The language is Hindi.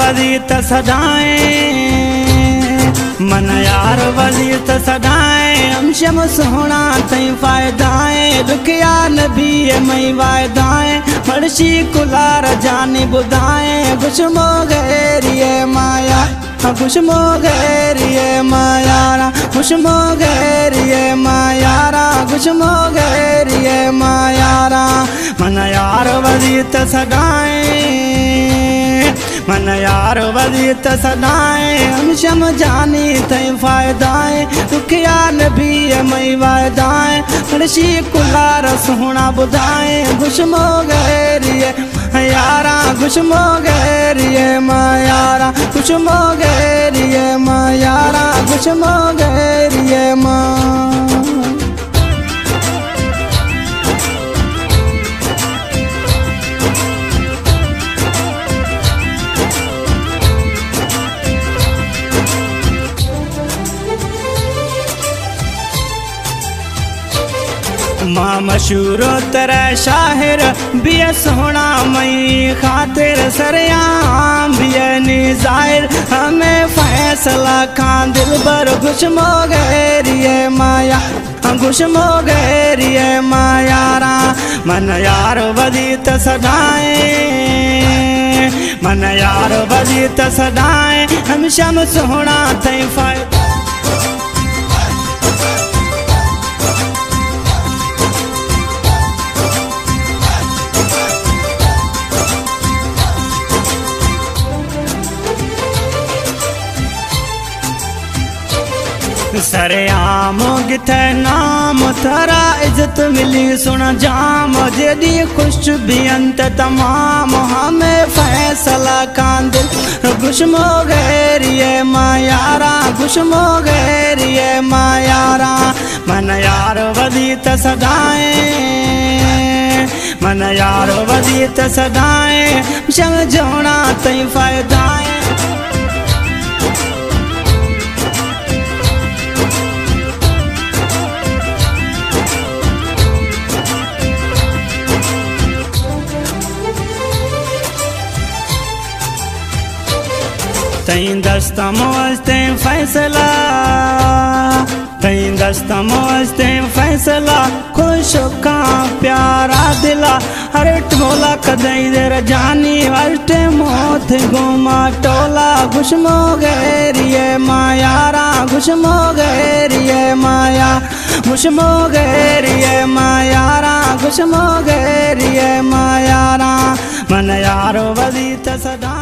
वजीत सदाएं, मन यार वजीत सदाएं। हम शम सोना तई फायदाएं, दुखिया नबी मई वायदाएं। मर्शी कुलार जानी बुधाएं, गुशमो गैरिए माया, गुशमो गैरिए मायारा, गुशमो गैरिए मायारा, गुशमो गैरिए मायारा। मन यार वजीत सदाएं, मन यार वजीत सदाएं। हम शम जानी तई फायदाएं, दुखिया नबी मई वायदाएं। मर्शी कुलार सोना बुधाएं, गुशमो गैरिए यारा, गुशमो गैरिए मायारा, गुशमो गैरिए मायारा, गुशमो गैरिए मा। मां मशहूरो तेरा शाहिर बिया सोना मई खातिर सरयाम बिया निजाहिर। हमें फैसला खान दिल बर गुशमो गैरिए माया, गुशमो गैरिए मायारा। मन यार वजीत सदाएं, मन यार वजीत सदाएं। हम शम सोना तई फायदा सरेआम गिथे नाम थारा इज्जत मिली सुन जाम। जेदी खुश भी अंत तमाम, हमें फैसला कान दिल गुशमो गैरिए मायारा, गुशमो गैरिए मायारा। मन यार वजीत सदाएं, मन यार वजीत सदाएं। शम जोना तई फायदाएं, तई दस्त मोस्ते फैसला, तई दस्त मोस्ते फैसला। खुश का प्यारा दिला हर टोला कदई देर जानी, हर मौत गुमा टोला। गुशमो गैरिए मायारा, गुशमो गैरिए माया, गुशमो गैरिए मायारा, गुशमो गैरिए मायारा। मन यार वजीत सदा